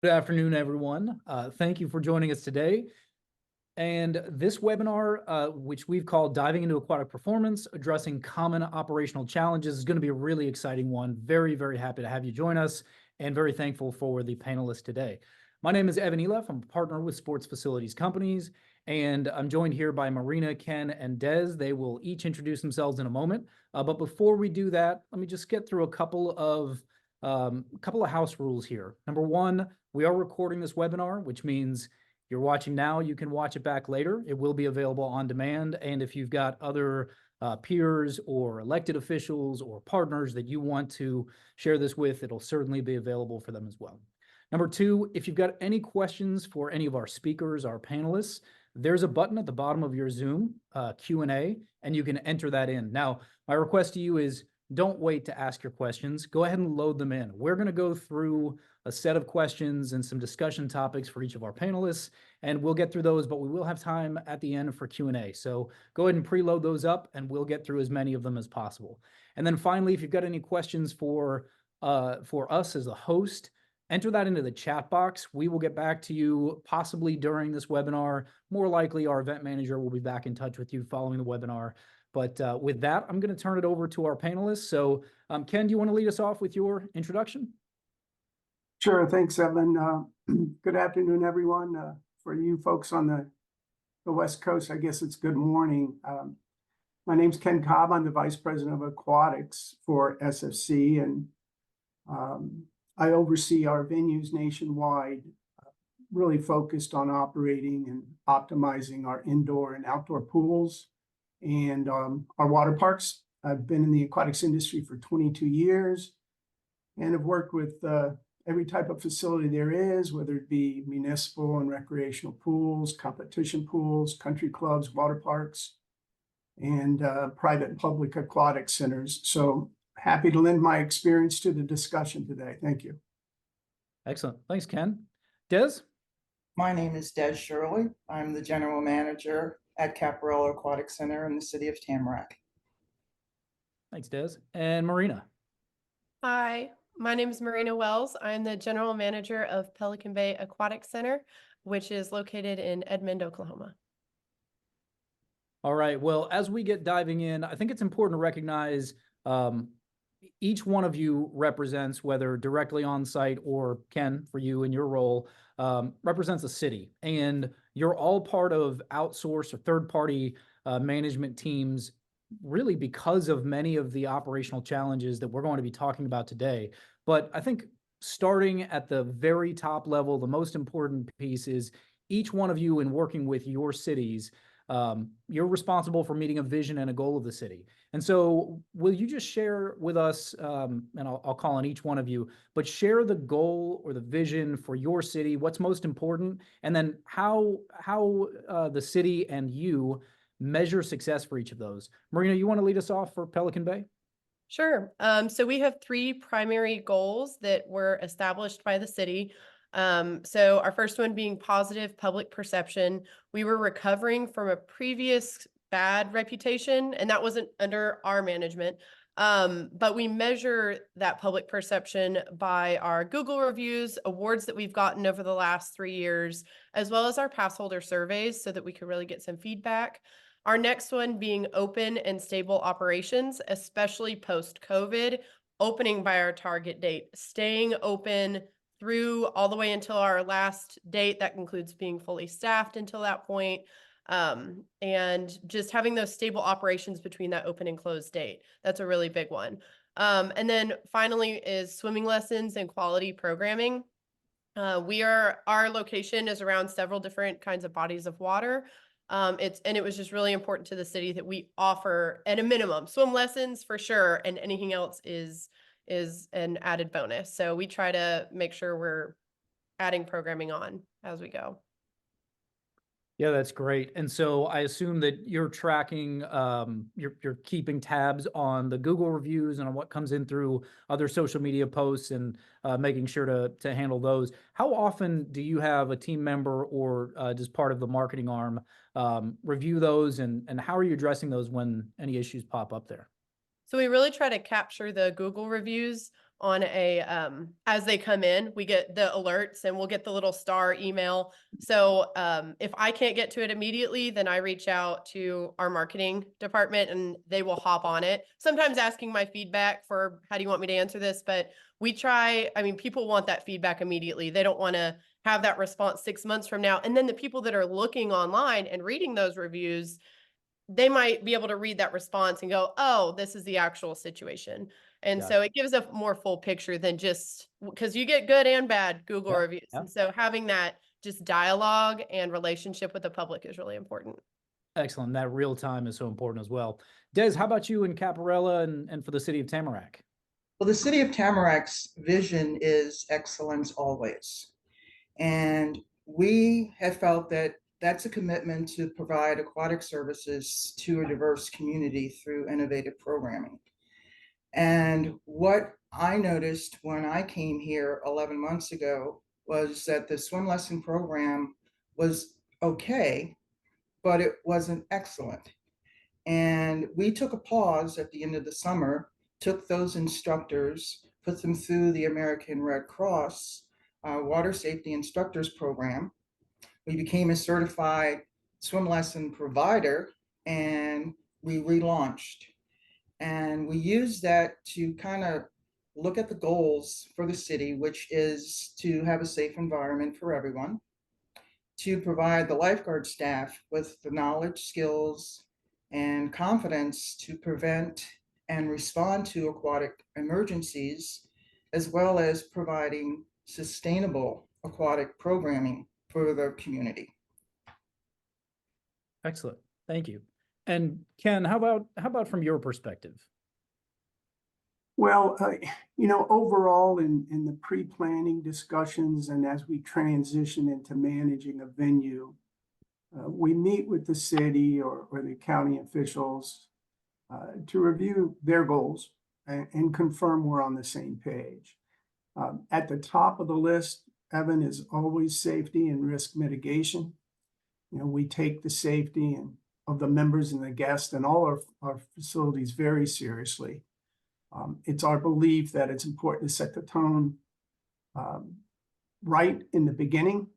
Good afternoon, everyone. Thank you for joining us today. And this webinar, which we've called Diving into Aquatic Performance, Addressing Common Operational Challenges, is going to be a really exciting one. Very, very happy to have you join us and very thankful for the panelists today. My name is Evan Elef. I'm a partner with Sports Facilities Companies, and I'm joined here by Marina, Ken, and Des. They will each introduce themselves in a moment. But before we do that, let me just get through a couple of house rules here. Number one, we are recording this webinar, which means you're watching now, you can watch it back later. It will be available on demand. And if you've got other peers or elected officials or partners that you want to share this with, it'll certainly be available for them as well. Number two, if you've got any questions for any of our speakers, our panelists, there's a button at the bottom of your Zoom Q&A, and you can enter that in. Now, my request to you is don't wait to ask your questions. Go ahead and load them in. We're going to go through a set of questions and some discussion topics for each of our panelists, and we'll get through those, but we will have time at the end for Q&A. So go ahead and preload those up, and we'll get through as many of them as possible. And then finally, if you've got any questions for us as a host, enter that into the chat box. We will get back to you possibly during this webinar. More likely, our event manager will be back in touch with you following the webinar. But with that, I'm going to turn it over to our panelists. So Ken, do you want to lead us off with your introduction? Sure. Thanks, Evan. Good afternoon, everyone. For you folks on the West Coast, I guess it's good morning. My name's Ken Cobb. I'm the Vice President of Aquatics for SFC, and I oversee our venues nationwide, really focused on operating and optimizing our indoor and outdoor pools and our water parks. I've been in the aquatics industry for 22 years and have worked with every type of facility there is, whether it be municipal and recreational pools, competition pools, country clubs, water parks, and private and public aquatic centers. So happy to lend my experience to the discussion today. Thank you. Excellent. Thanks, Ken. Des? My name is Des Shirley. I'm the General Manager at Caparella Aquatic Center in the city of Tamarack. Thanks, Des. And Marina? Hi, my name is Marina Wells. I'm the General Manager of Pelican Bay Aquatic Center, which is located in Edmond, Oklahoma. All right. Well, as we get diving in, I think it's important to recognize each one of you represents, whether directly on site or Ken, for you in your role, represents a city. And you're all part of outsourced or third-party management teams, really because of many of the operational challenges that we're going to be talking about today. But I think starting at the very top level, the most important piece is each one of you in working with your cities, you're responsible for meeting a vision and a goal of the city. And so will you just share with us, and I'll call on each one of you, but share the goal or the vision for your city, what's most important, and then how the city and you measure success for each of those. Marina, you want to lead us off for Pelican Bay? Sure. So we have three primary goals that were established by the city. So our first one being positive public perception. We were recovering from a previous bad reputation, and that wasn't under our management. But we measure that public perception by our Google reviews, awards that we've gotten over the last 3 years, as well as our pass holder surveys so that we could really get some feedback. Our next one being open and stable operations, especially post-COVID, opening by our target date, staying open through all the way until our last date. That includes being fully staffed until that point. And just having those stable operations between that open and closed date. That's a really big one. And then finally is swimming lessons and quality programming. Our location is around several different kinds of bodies of water. It was just really important to the city that we offer at a minimum swim lessons for sure, and anything else is an added bonus. So we try to make sure we're adding programming on as we go. Yeah, that's great. And so I assume that you're tracking, you're keeping tabs on the Google reviews and on what comes in through other social media posts and making sure to handle those. How often do you have a team member or just part of the marketing arm review those, and how are you addressing those when any issues pop up there? So we really try to capture the Google reviews on a, as they come in, we get the alerts and we'll get the little star email. So if I can't get to it immediately, then I reach out to our marketing department and they will hop on it. Sometimes asking my feedback for how do you want me to answer this, but we try, I mean, people want that feedback immediately. They don't want to have that response 6 months from now. And then the people that are looking online and reading those reviews, they might be able to read that response and go, oh, this is the actual situation. And Gotcha. so it gives a more full picture than just because you get good and bad Google Yeah, reviews. yeah. And so having that just dialogue and relationship with the public is really important. Excellent. That real time is so important as well. Des, how about you in Caparella and for the city of Tamarack? Well, the city of Tamarac's vision is excellence always. And we have felt that that's a commitment to provide aquatic services to a diverse community through innovative programming. And what I noticed when I came here 11 months ago was that the swim lesson program was okay, but it wasn't excellent. And we took a pause at the end of the summer, took those instructors, put them through the American Red Cross Water Safety Instructors Program. We became a certified swim lesson provider and we relaunched. And we used that to kind of look at the goals for the city, which is to have a safe environment for everyone, to provide the lifeguard staff with the knowledge, skills, and confidence to prevent and respond to aquatic emergencies, as well as providing sustainable aquatic programming for the community. Excellent. Thank you. And Ken, how about from your perspective? Well, overall in the pre-planning discussions and as we transition into managing a venue, we meet with the city or the county officials to review their goals and confirm we're on the same page. At the top of the list, Evan, is always safety and risk mitigation. We take the safety of the members and the guests and all our facilities very seriously. It's our belief that it's important to set the tone right in the beginning.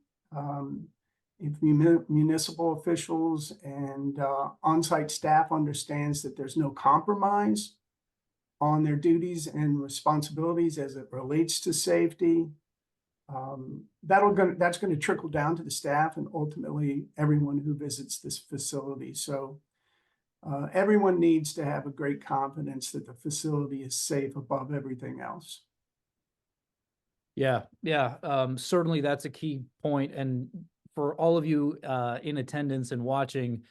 If municipal officials and on-site staff understands that there's no compromise on their duties and responsibilities as it relates to safety, that's going to trickle down to the staff and ultimately everyone who visits this facility. So everyone needs to have a great confidence that the facility is safe above everything else. Yeah, certainly that's a key point. And for all of you in attendance and watching,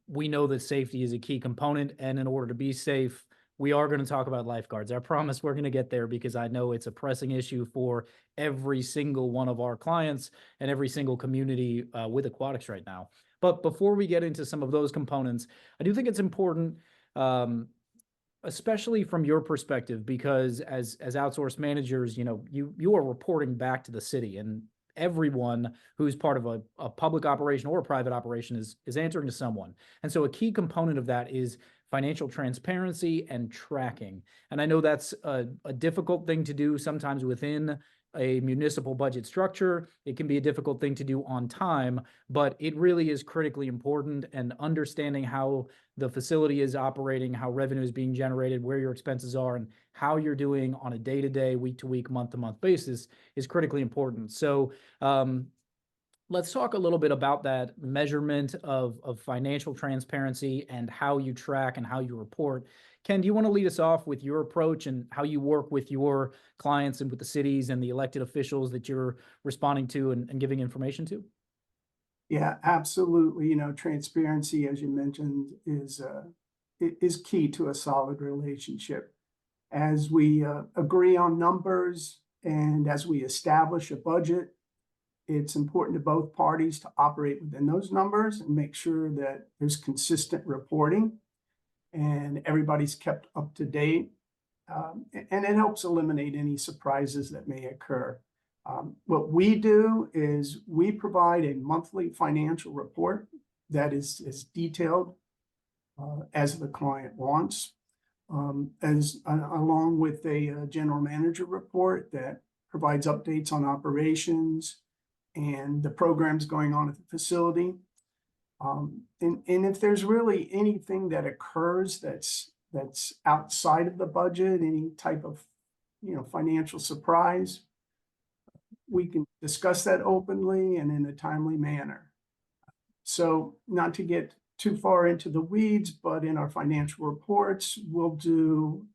we know that safety is a key component. And in order to be safe, we are going to talk about lifeguards. I promise we're going to get there because I know it's a pressing issue for every single one of our clients and every single community with aquatics right now. But before we get into some of those components, I do think it's important, especially from your perspective, because as outsourced managers, you are reporting back to the city, and everyone who's part of a public operation or a private operation is answering to someone. And so a key component of that is financial transparency and tracking. And I know that's a difficult thing to do sometimes within a municipal budget structure. It can be a difficult thing to do on time, but it really is critically important. And understanding how the facility is operating, how revenue is being generated, where your expenses are, and how you're doing on a day-to-day, week-to-week, month-to-month basis is critically important. So let's talk a little bit about that measurement of financial transparency and how you track and how you report. Ken, do you want to lead us off with your approach and how you work with your clients and with the cities and the elected officials that you're responding to and giving information to? Yeah, absolutely. Transparency, as you mentioned, is key to a solid relationship. As we agree on numbers and as we establish a budget, it's important to both parties to operate within those numbers and make sure that there's consistent reporting and everybody's kept up to date. And it helps eliminate any surprises that may occur. What we do is we provide a monthly financial report that is as detailed as the client wants. along with a general manager report that provides updates on operations and the programs going on at the facility. And if there's really anything that occurs that's outside of the budget, any type of, financial surprise, we can discuss that openly and in a timely manner. So not to get too far into the weeds, but in our financial reports, we'll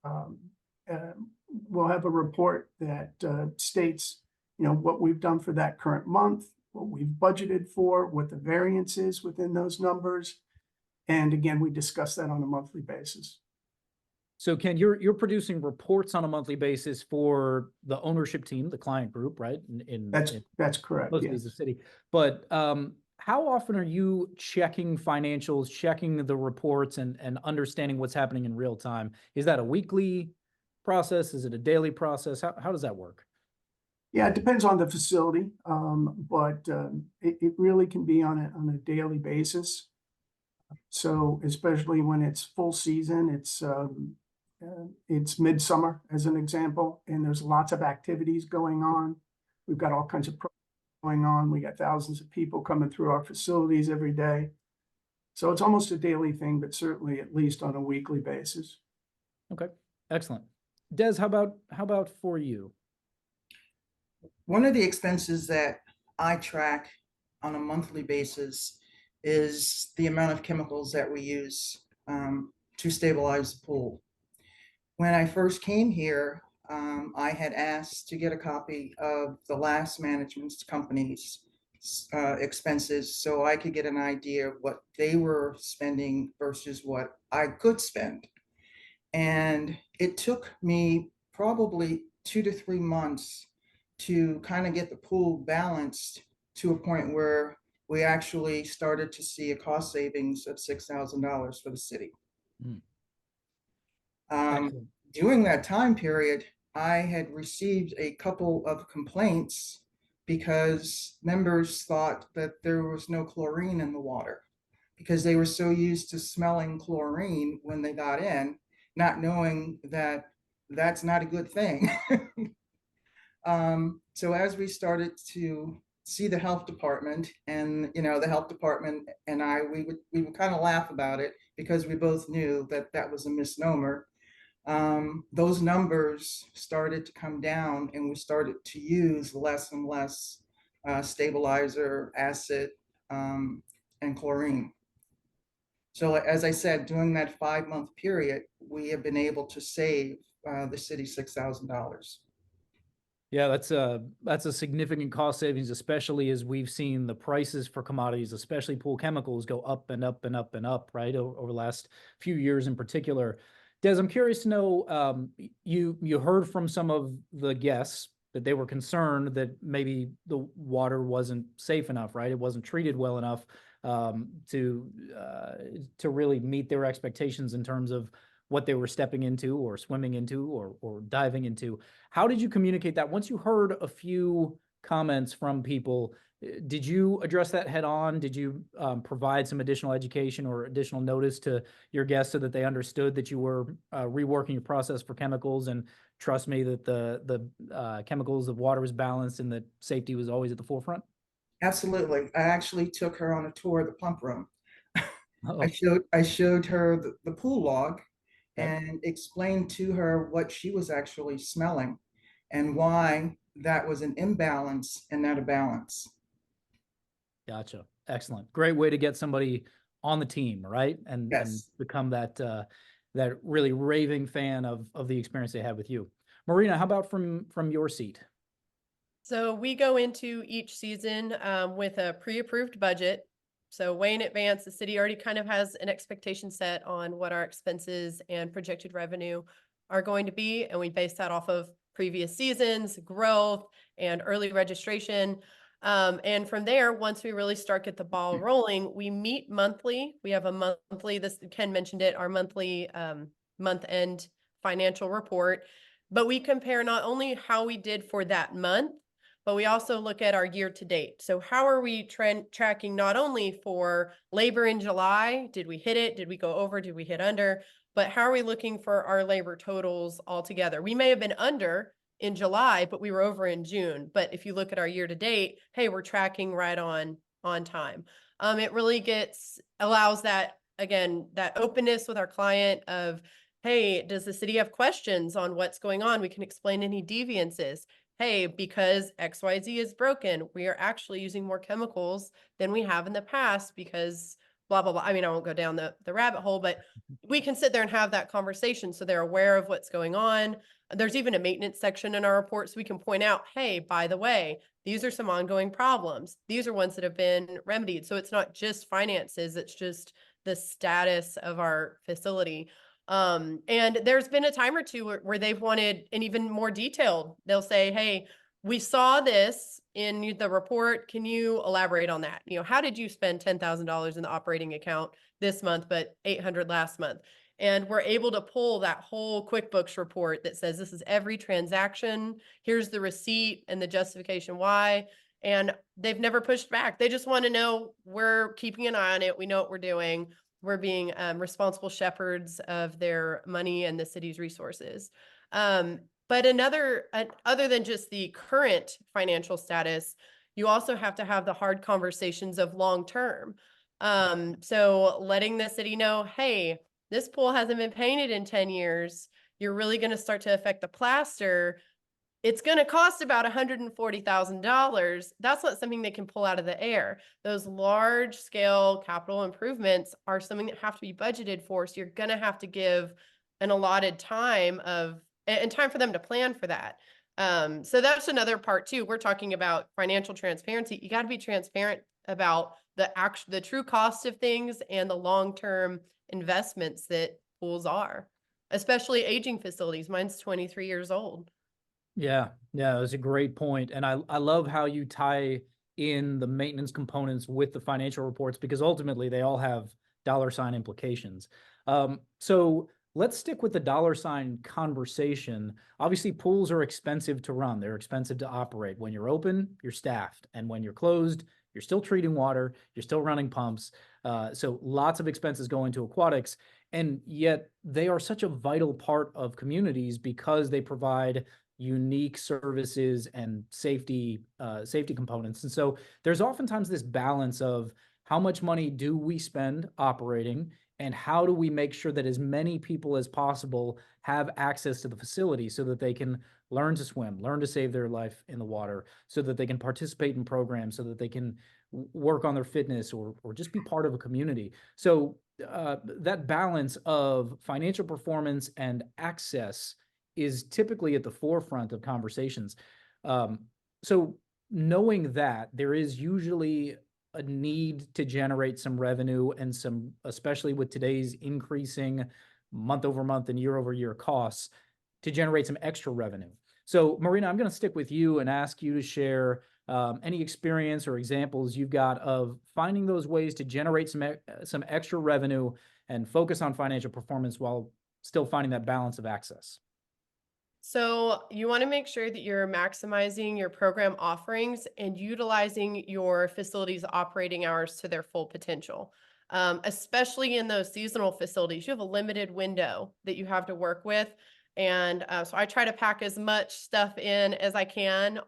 have a report that states, what we've done for that current month, what we've budgeted for, what the variance is within those numbers. And again, we discuss that on a monthly basis. So Ken, you're producing reports on a monthly basis for the ownership team, the client group, right? That's correct. Most Yes. of the city. But how often are you checking financials, checking the reports, and understanding what's happening in real time? Is that a weekly process? Is it a daily process? How does that work? Yeah, it depends on the facility, but it really can be on a daily basis. So especially when it's full season, it's midsummer as an example, and there's lots of activities going on. We've got all kinds of programs going on. We got thousands of people coming through our facilities every day. So it's almost a daily thing, but certainly at least on a weekly basis. Okay, excellent. Des, how about for you? One of the expenses that I track on a monthly basis is the amount of chemicals that we use to stabilize the pool. When I first came here, I had asked to get a copy of the last management company's expenses so I could get an idea of what they were spending versus what I could spend. And it took me probably 2 to 3 months to kind of get the pool balanced to a point where we actually started to see a cost savings of $6,000 for the city. During that time period, I had received a couple of complaints because members thought that there was no chlorine in the water because they were so used to smelling chlorine when they got in, not knowing that that's not a good thing. So as we started to see the health department, and the health department and we would kind of laugh about it because we both knew that that was a misnomer. Those numbers started to come down, and we started to use less and less stabilizer, acid, and chlorine. So as I said, during that 5-month period, we have been able to save the city $6,000. Yeah, that's a significant cost savings, especially as we've seen the prices for commodities, especially pool chemicals, go up and up and up and up, right, over the last few years in particular. Des, I'm curious to know, you heard from some of the guests that they were concerned that maybe the water wasn't safe enough, right? It wasn't treated well enough to really meet their expectations in terms of what they were stepping into or swimming into or diving into. How did you communicate that? Once you heard a few comments from people, did you address that head on? Did you provide some additional education or additional notice to your guests so that they understood that you were reworking your process for chemicals? And trust me that the chemicals of water was balanced and that safety was always at the forefront? Absolutely. I actually took her on a tour of the pump room. Uh-oh. I showed her the pool log. Okay. And explained to her what she was actually smelling and why that was an imbalance and not a balance. Gotcha. Excellent. Great way to get somebody on the team, right? And Yes. become that that really raving fan of the experience they had with you. Marina, how about from your seat? So we go into each season with a pre-approved budget. So way in advance, the city already kind of has an expectation set on what our expenses and projected revenue are going to be. And we base that off of previous seasons, growth, and early registration. And from there, once we really start get the ball rolling, we meet monthly. We have a monthly, this Ken mentioned it, our monthly month-end financial report. But we compare not only how we did for that month, but we also look at our year to date. So how are we tracking not only for labor in July? Did we hit it? Did we go over? Did we hit under? but how are we looking for our labor totals altogether? We may have been under in July, but we were over in June. But if you look at our year to date, hey, we're tracking right on time. It really allows that, again, that openness with our client of, hey, does the city have questions on what's going on? We can explain any deviances. Hey, because XYZ is broken, we are actually using more chemicals than we have in the past because blah, blah, blah. I mean, I won't go down the rabbit hole, but we can sit there and have that conversation so they're aware of what's going on. There's even a maintenance section in our report so we can point out, hey, by the way, these are some ongoing problems. These are ones that have been remedied. So it's not just finances, it's just the status of our facility. And there's been a time or two where they've wanted an even more detailed. They'll say, hey, we saw this in the report. Can you elaborate on that? You know, how did you spend $10,000 in the operating account this month, but $800 last month? And we're able to pull that whole QuickBooks report that says this is every transaction. Here's the receipt and the justification why. And they've never pushed back. They just want to know we're keeping an eye on it. We know what we're doing. We're being responsible shepherds of their money and the city's resources. But other than just the current financial status, you also have to have the hard conversations of long-term. So letting the city know, hey, this pool hasn't been painted in 10 years. You're really going to start to affect the plaster. It's going to cost about $140,000. That's not something they can pull out of the air. Those large scale capital improvements are something that have to be budgeted for. So you're going to have to give an allotted time and time for them to plan for that. So that's another part too. We're talking about financial transparency. You got to be transparent about the true cost of things and the long-term investments that pools are, especially aging facilities. Mine's 23 years old. Yeah, that's a great point. And I love how you tie in the maintenance components with the financial reports, because ultimately they all have dollar sign implications. So let's stick with the dollar sign conversation. Obviously, pools are expensive to run. They're expensive to operate. When you're open, you're staffed. And when you're closed, you're still treating water, you're still running pumps. So lots of expenses go into aquatics. And yet they are such a vital part of communities because they provide unique services and safety components. And so there's oftentimes this balance of how much money do we spend operating and how do we make sure that as many people as possible have access to the facility so that they can learn to swim, learn to save their life in the water, so that they can participate in programs, so that they can work on their fitness or just be part of a community. So that balance of financial performance and access is typically at the forefront of conversations. So knowing that there is usually a need to generate some revenue and some, especially with today's increasing month over month and year over year costs, to generate some extra revenue. So Marina, I'm going to stick with you and ask you to share any experience or examples you've got of finding those ways to generate some extra revenue and focus on financial performance while still finding that balance of access. So you want to make sure that you're maximizing your program offerings and utilizing your facilities' operating hours to their full potential. Especially in those seasonal facilities, you have a limited window that you have to work with. And so I try to pack as much stuff in as I can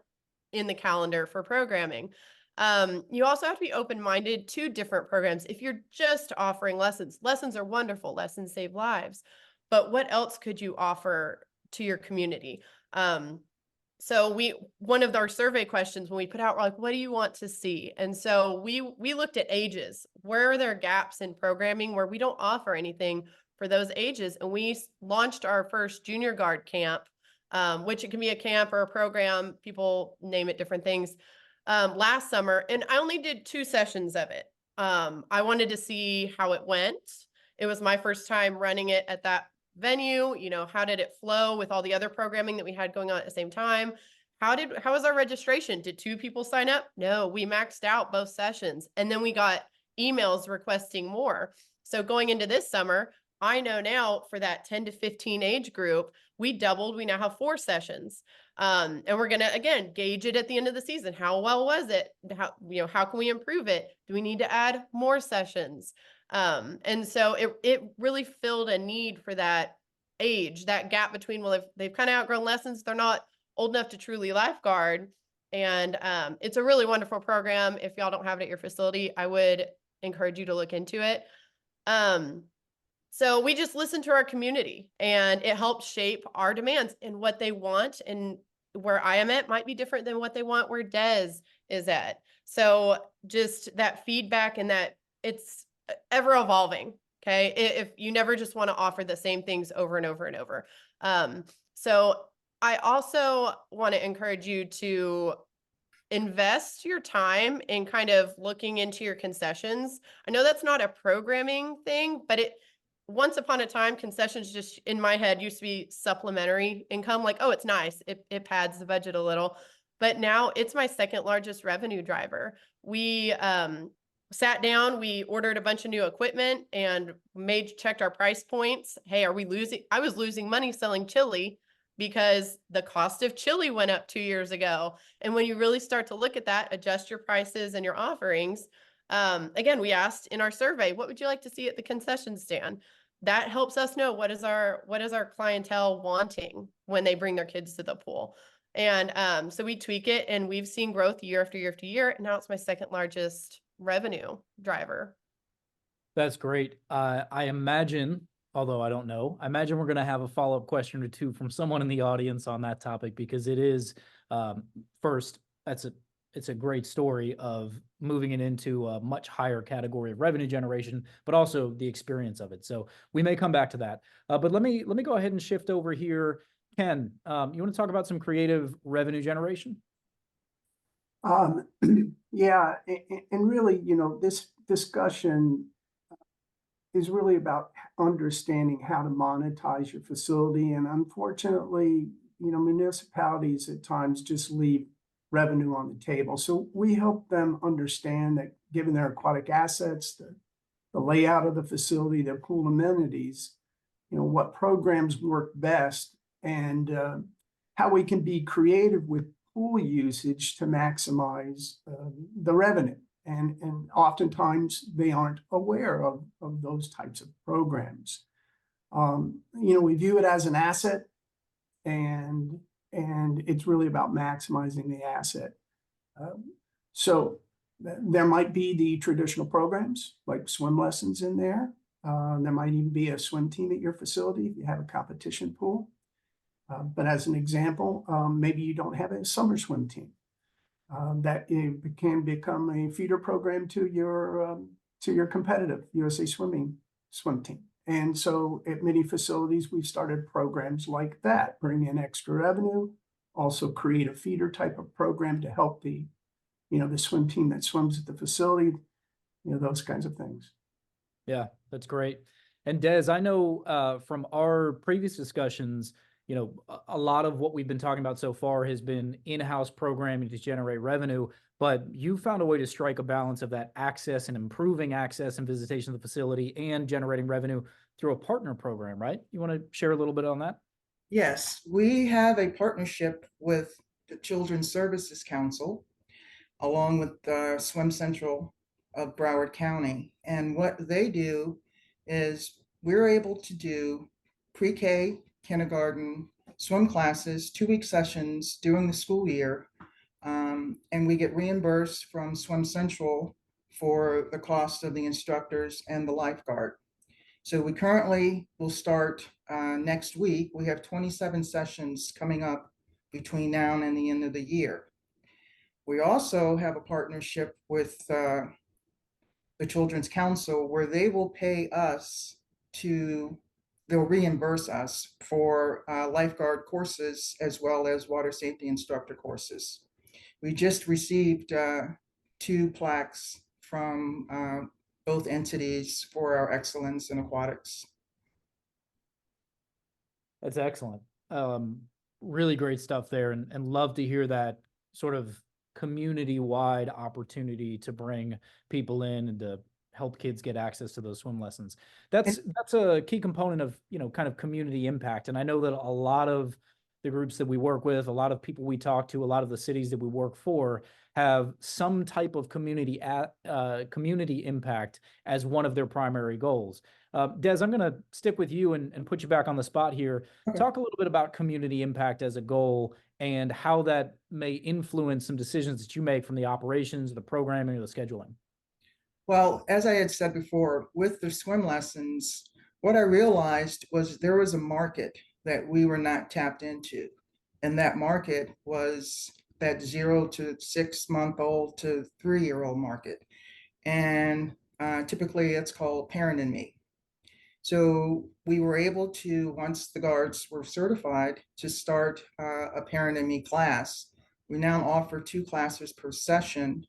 in the calendar for programming. You also have to be open-minded to different programs. If you're just offering lessons are wonderful. Lessons save lives. But what else could you offer to your community? So one of our survey questions when we put out, we're like, what do you want to see? And so we looked at ages. Where are there gaps in programming where we don't offer anything for those ages? And we launched our first junior guard camp, which it can be a camp or a program. People name it different things. Last summer, and I only did 2 sessions of it. I wanted to see how it went. It was my first time running it at that venue. You know, how did it flow with all the other programming that we had going on at the same time? How was our registration? Did 2 people sign up? No, we maxed out both sessions. And then we got emails requesting more. So going into this summer, I know now for that 10 to 15 age group, we doubled. We now have 4 sessions. And we're going to, again, gauge it at the end of the season. How well was it? How can we improve it? Do we need to add more sessions? And so it really filled a need for that age, that gap between, well, if they've kind of outgrown lessons, they're not old enough to truly lifeguard. And it's a really wonderful program. If y'all don't have it at your facility, I would encourage you to look into it. So we just listen to our community, and it helps shape our demands and what they want. And where I am at might be different than what they want where Des is at. So just that feedback, and that it's ever evolving. Okay. If you never just want to offer the same things over and over and over. So I also want to encourage you to invest your time in kind of looking into your concessions. I know that's not a programming thing, but once upon a time, concessions just in my head used to be supplementary income. Like, oh, it's nice. It pads the budget a little, but now it's my second largest revenue driver. We sat down, we ordered a bunch of new equipment and checked our price points. Hey, are we losing? I was losing money selling chili because the cost of chili went up 2 years ago. And when you really start to look at that, adjust your prices and your offerings. Again, we asked in our survey, what would you like to see at the concession stand? That helps us know what is our clientele wanting when they bring their kids to the pool. And so we tweak it, and we've seen growth year after year after year. And now it's my second largest revenue driver. That's great. I imagine, although I don't know, I imagine we're going to have a follow-up question or two from someone in the audience on that topic, because it is, first, it's a great story of moving it into a much higher category of revenue generation, but also the experience of it. So we may come back to that. But let me go ahead and shift over here. Ken, you want to talk about some creative revenue generation? Yeah, and really, this discussion is really about understanding how to monetize your facility. And unfortunately, municipalities at times just leave revenue on the table. So we help them understand that given their aquatic assets, the layout of the facility, their pool amenities, what programs work best, and how we can be creative with pool usage to maximize the revenue. And oftentimes they aren't aware of those types of programs. We view it as an asset, and it's really about maximizing the asset. So there might be the traditional programs like swim lessons in there. There might even be a swim team at your facility if you have a competition pool. But as an example, maybe you don't have a summer swim team. That it can become a feeder program to your competitive USA swim team. And so at many facilities, we've started programs like that, bring in extra revenue, also create a feeder type of program to help the swim team that swims at the facility, those kinds of things. Yeah, that's great. And Des, I know from our previous discussions, a lot of what we've been talking about so far has been in-house programming to generate revenue, but you found a way to strike a balance of that access and improving access and visitation of the facility and generating revenue through a partner program, right? You want to share a little bit on that? Yes, we have a partnership with the Children's Services Council, along with Swim Central of Broward County. And what they do is we're able to do pre-K, kindergarten, swim classes, 2-week sessions during the school year. And we get reimbursed from Swim Central for the cost of the instructors and the lifeguard. So we currently will start next week. We have 27 sessions coming up between now and the end of the year. We also have a partnership with the Children's Council, where they will pay us they'll reimburse us for lifeguard courses as well as water safety instructor courses. We just received 2 plaques from both entities for our excellence in aquatics. That's excellent. Really great stuff there, and love to hear that sort of community-wide opportunity to bring people in and to help kids get access to those swim lessons. That's a key component of, kind of community impact. And I know that a lot of the groups that we work with, a lot of people we talk to, a lot of the cities that we work for have some type of community impact as one of their primary goals. Des, I'm going to stick with you and put you back on the spot here. Okay. Talk a little bit about community impact as a goal and how that may influence some decisions that you make from the operations, the programming, or the scheduling. Well, as I had said before, with the swim lessons, what I realized was there was a market that we were not tapped into. And that market was that 0 to 6 month old to 3-year-old market. And typically it's called Parent and Me. So we were able to, once the guards were certified, to start a Parent and Me class. We now offer 2 classes per session,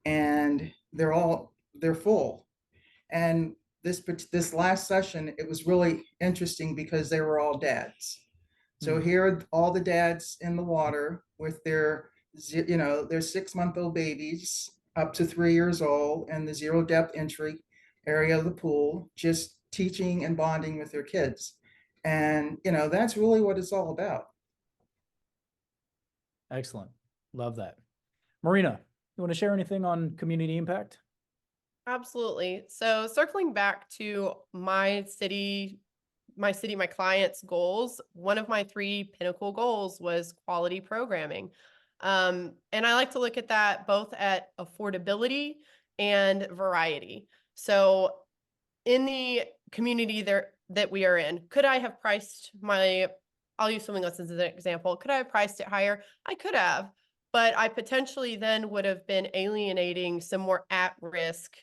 and they're full. And this last session, it was really interesting because they were all dads. So here are all the dads in the water with their 6-month-old babies up to 3 years old and the 0 depth entry area of the pool, just teaching and bonding with their kids. And, that's really what it's all about. Excellent. Love that. Marina, you want to share anything on community impact? Absolutely. So circling back to my clients' goals, one of my 3 pinnacle goals was quality programming. And I like to look at that both at affordability and variety. So in the community that we are in, could I have priced I'll use swimming lessons as an example. Could I have priced it higher? I could have, but I potentially then would have been alienating some more at-risk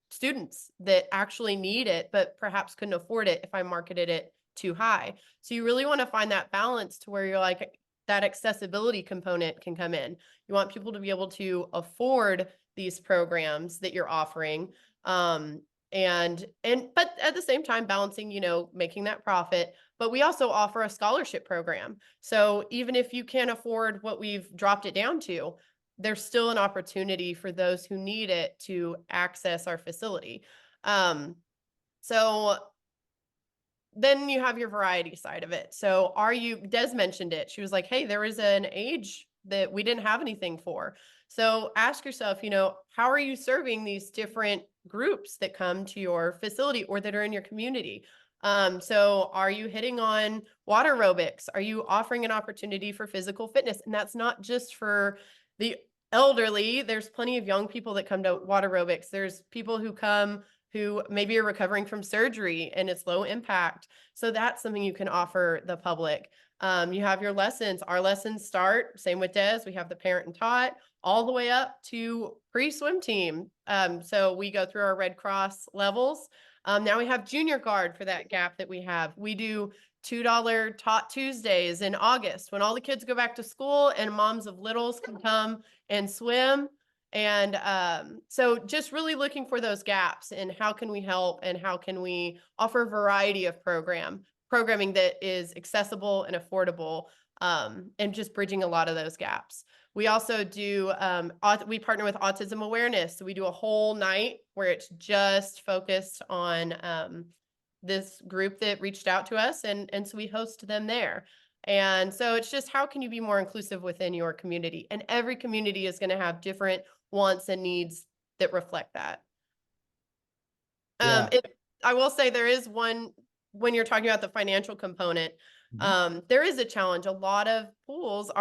students that actually need it, but perhaps couldn't afford it if I marketed it too high. So you really want to find that balance to where you're like, that accessibility component can come in. You want people to be able to afford these programs that you're offering. But at the same time balancing, making that profit. But we also offer a scholarship program. So even if you can't afford what we've dropped it down to, there's still an opportunity for those who need it to access our facility. So then you have your variety side of it. So Des mentioned it. She was like, hey, there is an age that we didn't have anything for. So ask yourself, how are you serving these different groups that come to your facility or that are in your community? So are you hitting on water aerobics? Are you offering an opportunity for physical fitness? And that's not just for the elderly. There's plenty of young people that come to water aerobics. There's people who come who maybe are recovering from surgery and it's low impact. So that's something you can offer the public. You have your lessons. Our lessons start, same with Des, we have the parent and taught all the way up to pre-swim team. So we go through our Red Cross levels. Now we have junior guard for that gap that we have. We do $2 Tot Tuesdays in August when all the kids go back to school and moms of littles can come and swim. And so just really looking for those gaps and how can we help and how can we offer a variety of programming that is accessible and affordable, and just bridging a lot of those gaps. We also do, we partner with Autism Awareness. So we do a whole night where it's just focused on this group that reached out to us. And so we host them there. And so it's just, how can you be more inclusive within your community? And every community is going to have different wants and needs that reflect that. Yeah. I will say there is one, when you're talking about the financial component, there is a challenge. A lot of pools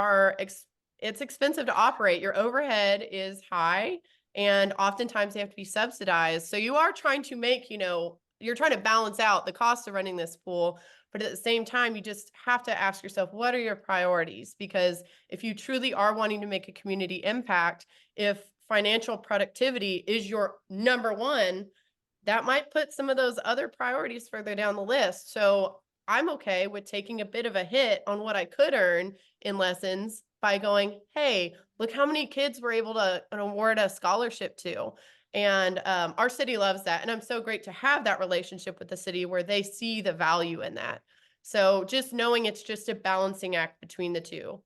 it's expensive to operate. Your overhead is high and oftentimes they have to be subsidized. So you are trying to make, you're trying to balance out the cost of running this pool. But at the same time, you just have to ask yourself, what are your priorities? Because if you truly are wanting to make a community impact, if financial productivity is your number one, that might put some of those other priorities further down the list. So I'm okay with taking a bit of a hit on what I could earn in lessons by going, hey, look how many kids we're able to award a scholarship to. And our city loves that. And I'm so great to have that relationship with the city where they see the value in that. So just knowing it's just a balancing act between the two.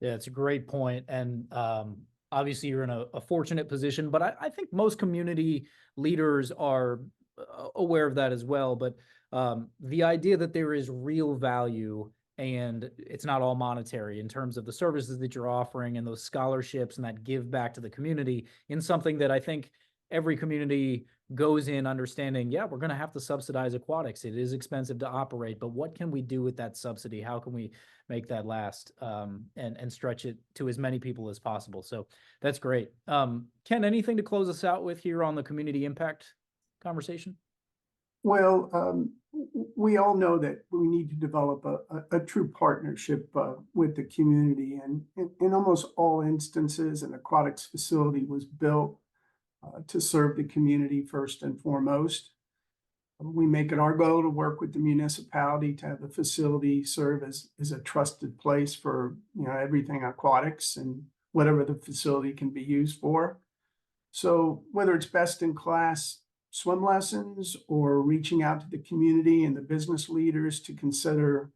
Yeah, it's a great point. And obviously you're in a fortunate position, but I think most community leaders are aware of that as well. But the idea that there is real value and it's not all monetary in terms of the services that you're offering and those scholarships and that give back to the community in something that I think every community goes in understanding, yeah, we're going to have to subsidize aquatics. It is expensive to operate, but what can we do with that subsidy? How can we make that last and stretch it to as many people as possible? So that's great. Ken, anything to close us out with here on the community impact conversation? Well, we all know that we need to develop a true partnership with the community, and in almost all instances, an aquatics facility was built to serve the community first and foremost. We make it our goal to work with the municipality to have the facility serve as a trusted place for, you know, everything aquatics and whatever the facility can be used for. So whether it's best in class swim lessons or reaching out to the community and the business leaders to consider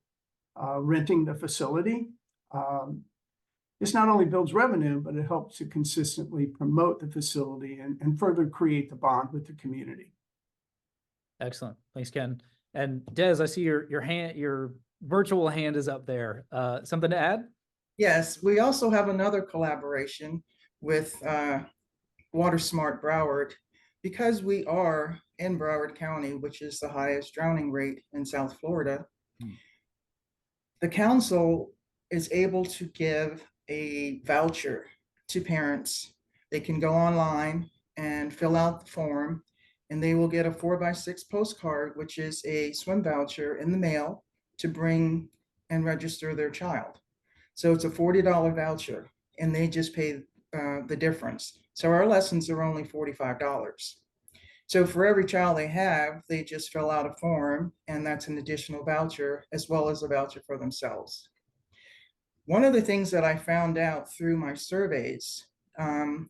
renting the facility, this not only builds revenue, but it helps to consistently promote the facility and further create the bond with the community. Excellent. Thanks, Ken. And Des, I see your virtual hand is up there. Something to add? Yes, we also have another collaboration with Water Smart Broward. Because we are in Broward County, which is the highest drowning rate in South Florida, the council is able to give a voucher to parents. They can go online and fill out the form, and they will get a 4x6 postcard, which is a swim voucher in the mail to bring and register their child. So it's a $40 voucher, and they just pay the difference. So our lessons are only $45. So for every child they have, they just fill out a form, and that's an additional voucher as well as a voucher for themselves. One of the things that I found out through my surveys,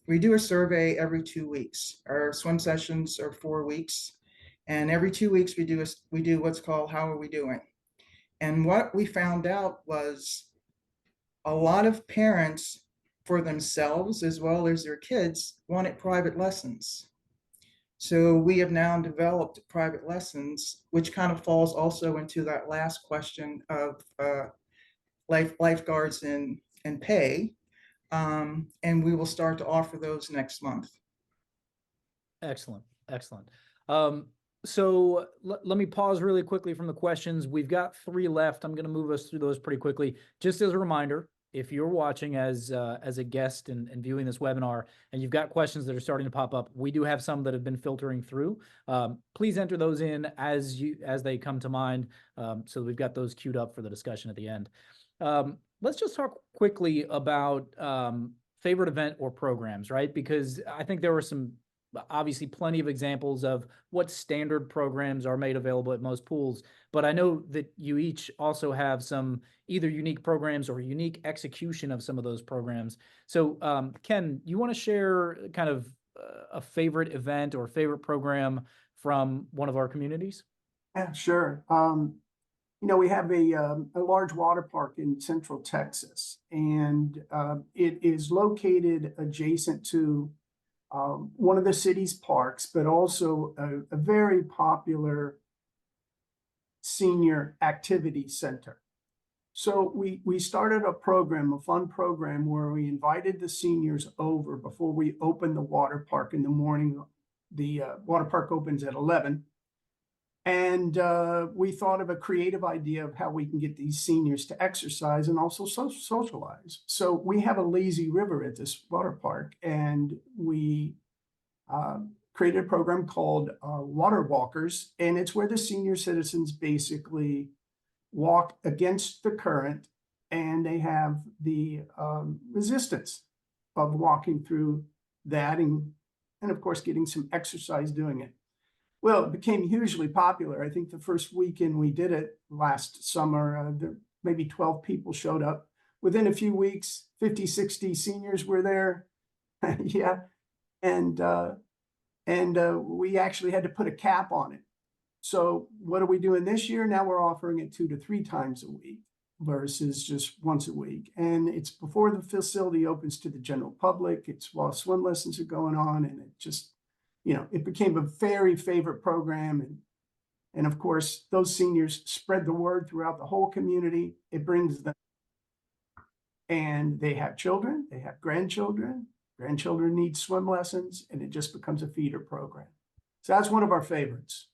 we do a survey every 2 weeks. Our swim sessions are 4 weeks, and every 2 weeks we do what's called "How are we doing?" And what we found out was a lot of parents, for themselves as well as their kids, wanted private lessons. So we have now developed private lessons, which kind of falls also into that last question of lifeguards and pay. And we will start to offer those next month. Excellent. Excellent. So let me pause really quickly from the questions. We've got 3 left. I'm going to move us through those pretty quickly. Just as a reminder, if you're watching as a guest and viewing this webinar and you've got questions that are starting to pop up, we do have some that have been filtering through. Please enter those in as they come to mind. So we've got those queued up for the discussion at the end. Let's just talk quickly about favorite event or programs, right? Because I think there were some obviously plenty of examples of what standard programs are made available at most pools, but I know that you each also have some either unique programs or unique execution of some of those programs. So Ken, you want to share kind of a favorite event or favorite program from one of our communities? Yeah, sure. You know, we have a large water park in Central Texas, and it is located adjacent to one of the city's parks, but also a very popular senior activity center. So we started a program, a fun program, where we invited the seniors over before we opened the water park in the morning. The water park opens at 11. And we thought of a creative idea of how we can get these seniors to exercise and also socialize. So we have a lazy river at this water park, and we created a program called Water Walkers, and it's where the senior citizens basically walk against the current, and they have the resistance of walking through that and of course getting some exercise doing it. Well, it became hugely popular. I think the first weekend we did it last summer, maybe 12 people showed up. Within a few weeks, 50, 60 seniors were there. Yeah. And we actually had to put a cap on it. So what are we doing this year? Now we're offering it 2 to 3 times a week versus just once a week. And it's before the facility opens to the general public. It's while swim lessons are going on, and it just, you know, it became a very favorite program. And And of course, those seniors spread the word throughout the whole community. It brings them, and they have children, they have grandchildren. Grandchildren need swim lessons, and it just becomes a feeder program. So that's one of our favorites.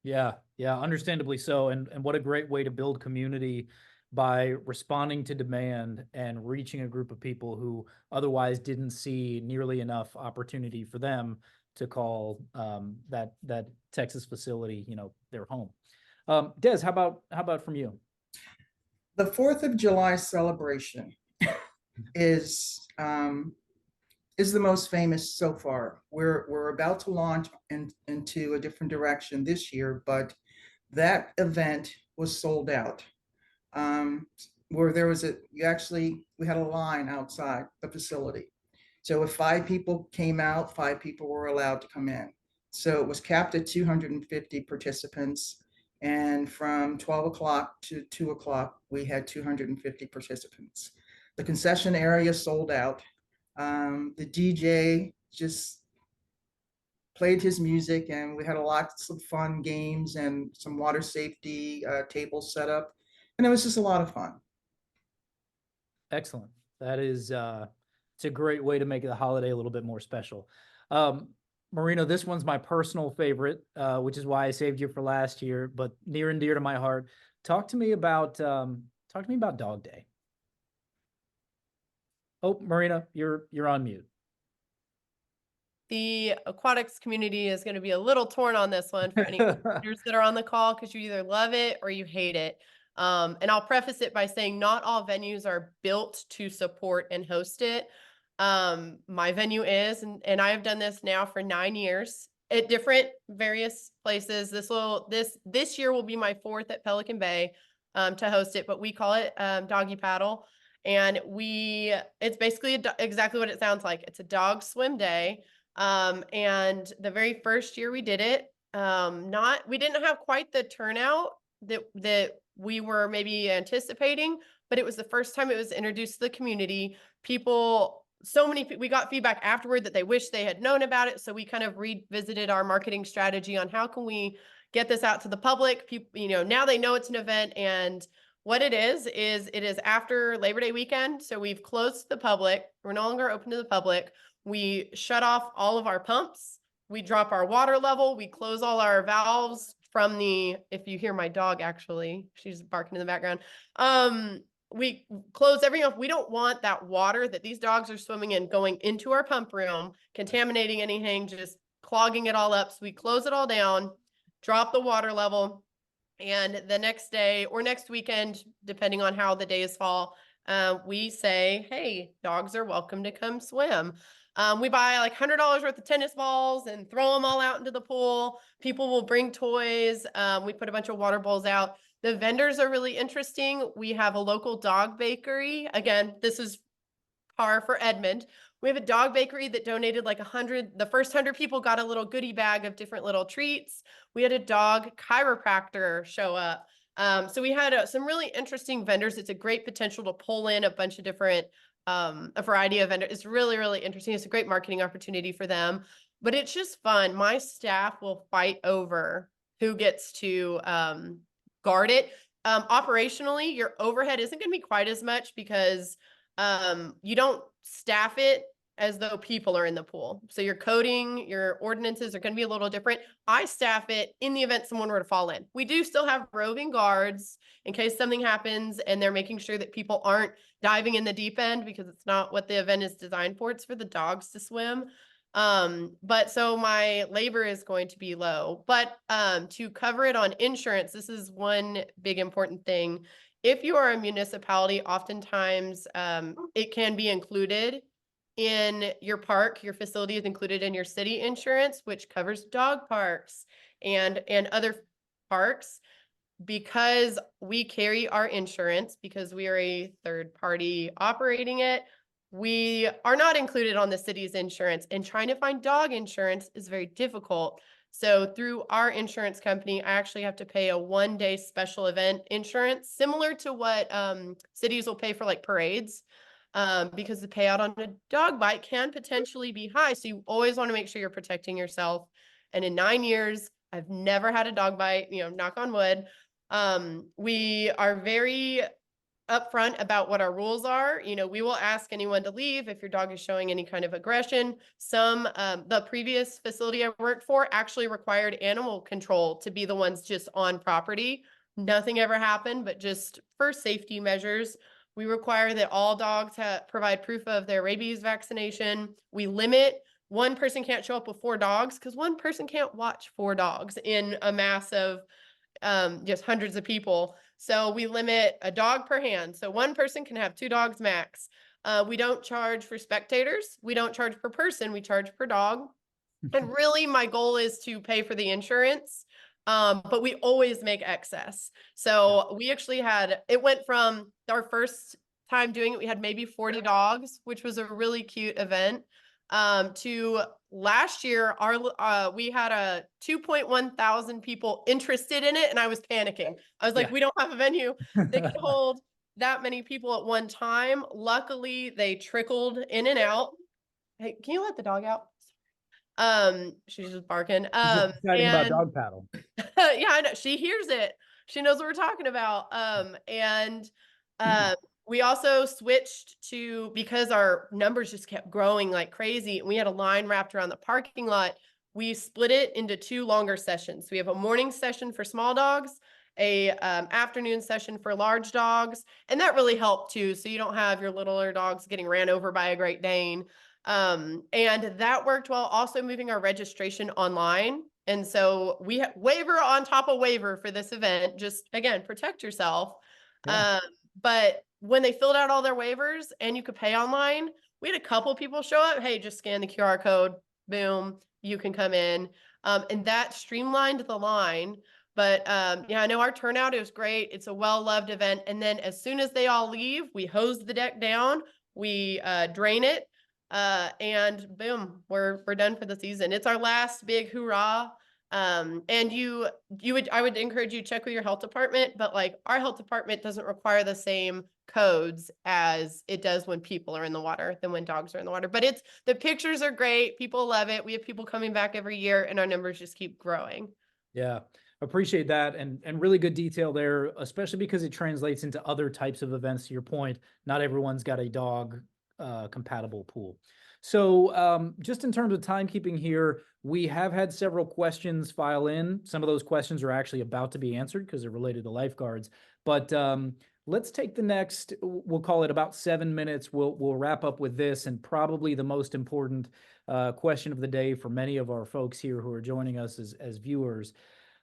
Yeah, yeah, understandably so. And what a great way to build community by responding to demand and reaching a group of people who otherwise didn't see nearly enough opportunity for them to call that Texas facility, their home. Des, how about from you? The 4th of July celebration is the most famous so far. We're about to launch into a different direction this year, but that event was sold out. Where there was we had a line outside the facility. So if 5 people came out, 5 people were allowed to come in. So it was capped at 250 participants. And from 12 o'clock to 2 o'clock, we had 250 participants. The concession area sold out. The DJ just played his music, and we had lots of fun games and some water safety tables set up. And it was just a lot of fun. Excellent. That is, it's a great way to make the holiday a little bit more special. Marino, this one's my personal favorite, which is why I saved you for last year, but near and dear to my heart. Talk to me about Dog Day. Oh, Marina, you're on mute. The aquatics community is going to be a little torn on this one for any listeners that are on the call, because you either love it or you hate it. And I'll preface it by saying not all venues are built to support and host it. My venue is, and I have done this now for 9 years at different various places. This year will be my 4th at Pelican Bay to host it, but we call it Doggy Paddle. And it's basically exactly what it sounds like. It's a dog swim day. And the very first year we did it, we didn't have quite the turnout that we were maybe anticipating, but it was the first time it was introduced to the community. We got feedback afterward that they wish they had known about it. So we kind of revisited our marketing strategy on how can we get this out to the public. People, now they know it's an event, and what it is it is after Labor Day weekend. So we've closed the public. We're no longer open to the public. We shut off all of our pumps. We drop our water level. We close all our valves if you hear my dog, actually, she's barking in the background. We close everything off. We don't want that water that these dogs are swimming in going into our pump room, contaminating anything, just clogging it all up. So we close it all down, drop the water level, and the next day or next weekend, depending on how the days fall, we say, hey, dogs are welcome to come swim. We buy like $100 worth of tennis balls and throw them all out into the pool. People will bring toys. We put a bunch of water bowls out. The vendors are really interesting. We have a local dog bakery. Again, this is par for Edmond. We have a dog bakery that donated like 100. The first 100 people got a little goodie bag of different little treats. We had a dog chiropractor show up. So we had some really interesting vendors. It's a great potential to pull in a bunch of different a variety of vendors. It's really, really interesting. It's a great marketing opportunity for them, but it's just fun. My staff will fight over who gets to guard it. Operationally, your overhead isn't going to be quite as much because you don't staff it as though people are in the pool. So your coding, your ordinances are going to be a little different. I staff it in the event someone were to fall in. We do still have roving guards in case something happens, and they're making sure that people aren't diving in the deep end, because it's not what the event is designed for. It's for the dogs to swim. But so my labor is going to be low, but to cover it on insurance, this is one big important thing. If you are a municipality, oftentimes it can be included in your park. Your facility is included in your city insurance, which covers dog parks and other parks. Because we carry our insurance, because we are a third party operating it, we are not included on the city's insurance, and trying to find dog insurance is very difficult. So through our insurance company, I actually have to pay a 1-day special event insurance, similar to what cities will pay for like parades, because the payout on a dog bite can potentially be high. So you always want to make sure you're protecting yourself. And in 9 years, I've never had a dog bite, knock on wood. We are very upfront about what our rules are. We will ask anyone to leave if your dog is showing any kind of aggression. The previous facility I worked for actually required animal control to be the ones just on property. Nothing ever happened, but just for safety measures, we require that all dogs provide proof of their rabies vaccination. We limit one person can't show up with 4 dogs because one person can't watch 4 dogs in a mass of just hundreds of people. So we limit a dog per hand. So one person can have 2 dogs max. We don't charge for spectators. We don't charge per person. We charge per dog. And really my goal is to pay for the insurance. But we always make excess. So we actually it went from our first time doing it, we had maybe 40 dogs, which was a really cute event. To last year, we had a 2.1 thousand people interested in it, and I was panicking. I was like, we don't have a venue that can hold that many people at one time. Luckily, they trickled in and out. Hey, can you let the dog out? She's just barking. Exciting about dog paddle. Yeah, I know. She hears it. She knows what we're talking about. We also switched to, because our numbers just kept growing like crazy, and we had a line wrapped around the parking lot, we split it into 2 longer sessions. We have a morning session for small dogs, a afternoon session for large dogs, and that really helped too. So you don't have your littler dogs getting ran over by a Great Dane. And that worked well. Also moving our registration online. And so we have waiver on top of waiver for this event. Just again, protect yourself. But when they filled out all their waivers and you could pay online, we had a couple people show up. Hey, just scan the QR code. Boom, you can come in. And that streamlined the line. But I know our turnout is great. It's a well-loved event. And then as soon as they all leave, we hose the deck down, we drain it, and boom, we're done for the season. It's our last big hoorah. And I would encourage you to check with your health department, but like our health department doesn't require the same codes as it does when people are in the water than when dogs are in the water. But the pictures are great. People love it. We have people coming back every year, and our numbers just keep growing. Yeah, appreciate that, and really good detail there, especially because it translates into other types of events. To your point, not everyone's got a dog compatible pool. So just in terms of timekeeping here, we have had several questions file in. Some of those questions are actually about to be answered because they're related to lifeguards. But let's take the next, we'll call it about 7 minutes. We'll wrap up with this, and probably the most important question of the day for many of our folks here who are joining us as viewers.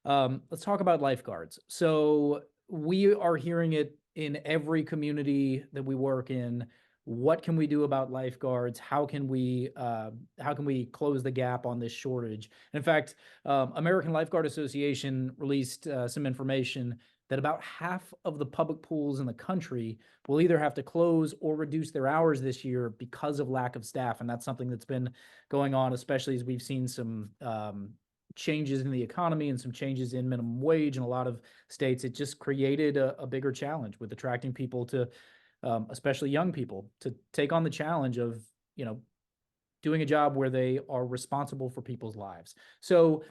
Let's talk about lifeguards. So we are hearing it in every community that we work in. What can we do about lifeguards? How can we close the gap on this shortage? In fact, American Lifeguard Association released some information that about half of the public pools in the country will either have to close or reduce their hours this year because of lack of staff. And that's something that's been going on, especially as we've seen some changes in the economy and some changes in minimum wage in a lot of states. It just created a bigger challenge with attracting people to, especially young people, to take on the challenge of, doing a job where they are responsible for people's lives. So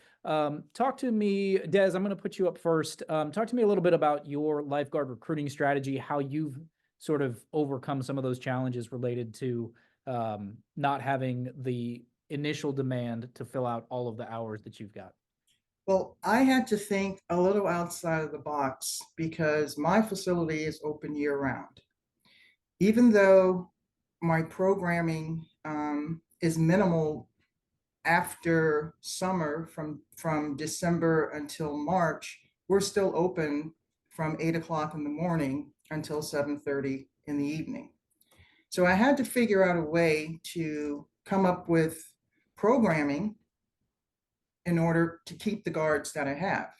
talk to me, Des, I'm going to put you up first. Talk to me a little bit about your lifeguard recruiting strategy, how you've sort of overcome some of those challenges related to not having the initial demand to fill out all of the hours that you've got. Well, I had to think a little outside of the box because my facility is open year round. Even though my programming is minimal after summer from December until March, we're still open from 8 o'clock in the morning until 7:30 in the evening. So I had to figure out a way to come up with programming in order to keep the guards that I have.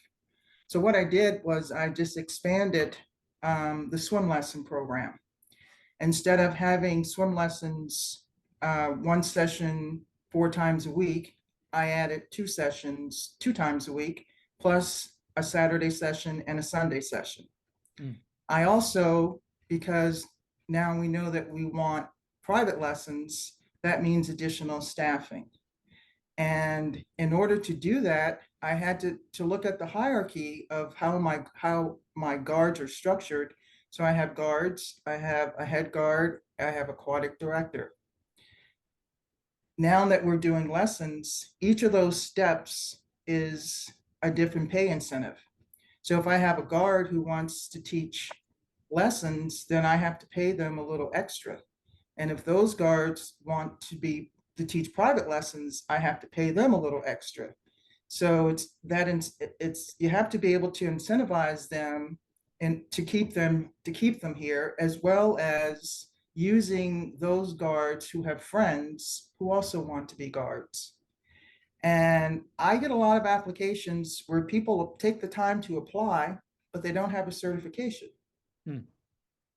So what I did was I just expanded the swim lesson program. Instead of having swim lessons, one session 4 times a week, I added 2 sessions 2 times a week, plus a Saturday session and a Sunday session. I also, because now we know that we want private lessons, that means additional staffing. And in order to do that, I had to look at the hierarchy of how my guards are structured. So I have guards, I have a head guard, I have aquatic director. Now that we're doing lessons, each of those steps is a different pay incentive. So if I have a guard who wants to teach lessons, then I have to pay them a little extra. And if those guards want to teach private lessons, I have to pay them a little extra. So it's you have to be able to incentivize them and to keep them here, as well as using those guards who have friends who also want to be guards. And I get a lot of applications where people take the time to apply, but they don't have a certification. Hmm.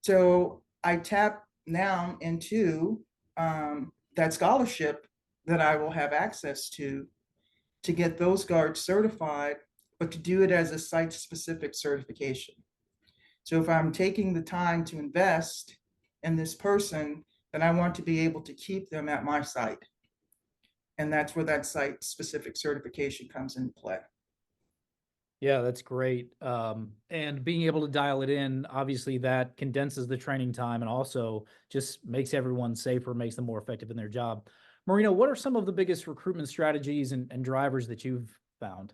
So I tap now into that scholarship that I will have access to get those guards certified, but to do it as a site-specific certification. So if I'm taking the time to invest in this person, then I want to be able to keep them at my site. And that's where that site-specific certification comes into play. Yeah, that's great. And being able to dial it in, obviously that condenses the training time and also just makes everyone safer, makes them more effective in their job. Marina, what are some of the biggest recruitment strategies and drivers that you've found?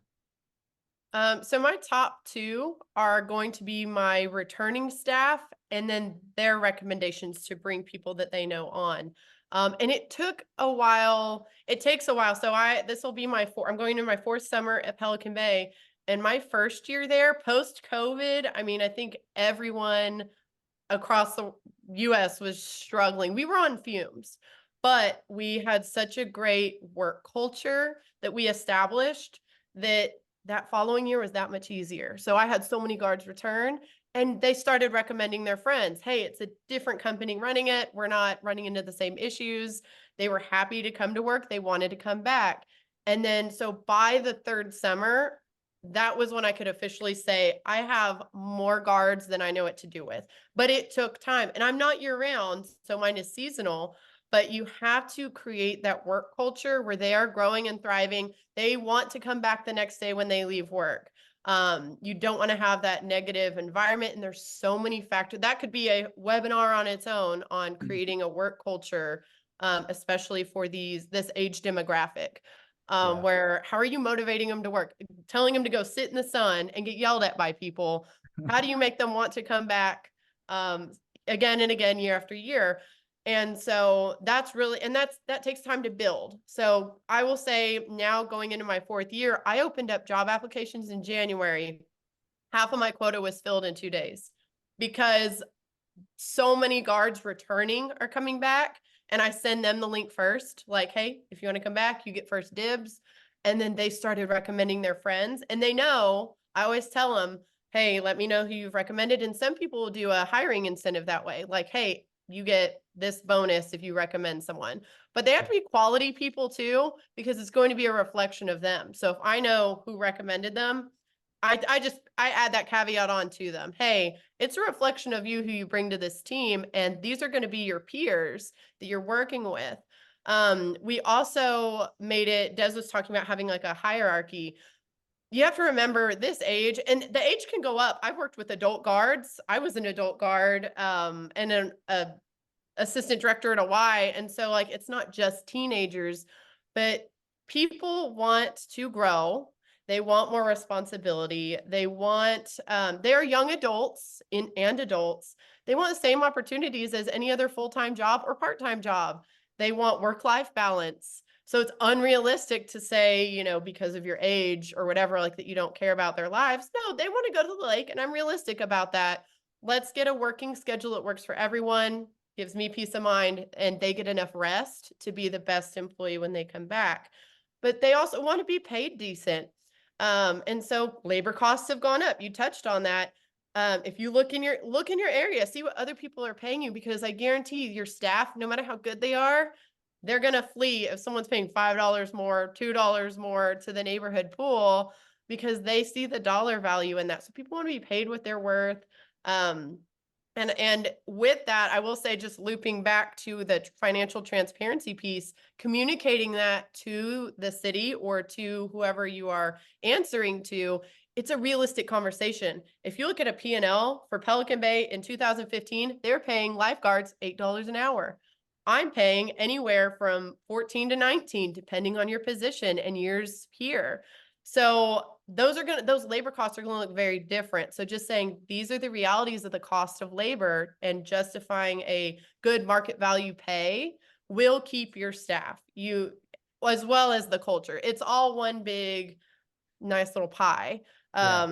So my top two are going to be my returning staff and then their recommendations to bring people that they know on. And it took a while. It takes a while. So this will be I'm going into my fourth summer at Pelican Bay, and my first year there post COVID. I mean, I think everyone across the US was struggling. We were on fumes, but we had such a great work culture that we established that following year was that much easier. So I had so many guards return, and they started recommending their friends. Hey, it's a different company running it. We're not running into the same issues. They were happy to come to work. They wanted to come back. And then, so by the third summer, that was when I could officially say, I have more guards than I know what to do with. But it took time. And I'm not year round, so mine is seasonal. But you have to create that work culture where they are growing and thriving. They want to come back the next day when they leave work. You don't want to have that negative environment. And there's so many factors. That could be a webinar on its own on creating a work culture, especially for this age demographic. Yeah. Where how are you motivating them to work? Telling them to go sit in the sun and get yelled at by people. How do you make them want to come back again and again, year after year? And so that's really, and that takes time to build. So I will say now going into my fourth year, I opened up job applications in January. Half of my quota was filled in 2 days because so many guards returning are coming back, and I send them the link first. Like, hey, if you want to come back, you get first dibs. And then they started recommending their friends, and they know, I always tell them, hey, let me know who you've recommended. And some people will do a hiring incentive that way. Like, hey, you get this bonus if you recommend someone, but they have to be quality people too, because it's going to be a reflection of them. So if I know who recommended them, I add that caveat on to them. Hey, it's a reflection of you, who you bring to this team. And these are going to be your peers that you're working with. We also made it, Des was talking about having like a hierarchy. You have to remember this age, and the age can go up. I've worked with adult guards. I was an adult guard, and an assistant director at a Y. And so like, it's not just teenagers, but people want to grow. They want more responsibility. They want, they are young adults and adults. They want the same opportunities as any other full-time job or part-time job. They want work-life balance. So it's unrealistic to say, because of your age or whatever, like that you don't care about their lives. No, they want to go to the lake, and I'm realistic about that. Let's get a working schedule that works for everyone, gives me peace of mind, and they get enough rest to be the best employee when they come back. But they also want to be paid decent. And so labor costs have gone up. You touched on that. If you look in your area, see what other people are paying you, because I guarantee your staff, no matter how good they are, they're going to flee if someone's paying $5 more, $2 more to the neighborhood pool, because they see the dollar value in that. So people want to be paid what they're worth. And with that, I will say, just looping back to the financial transparency piece, communicating that to the city or to whoever you are answering to, it's a realistic conversation. If you look at a P&L for Pelican Bay in 2015, they were paying lifeguards $8 an hour. I'm paying anywhere from 14 to 19, depending on your position and years here. So those labor costs are gonna look very different. So just saying these are the realities of the cost of labor and justifying a good market value pay will keep your staff, you, as well as the culture. It's all one big nice little pie. Yeah.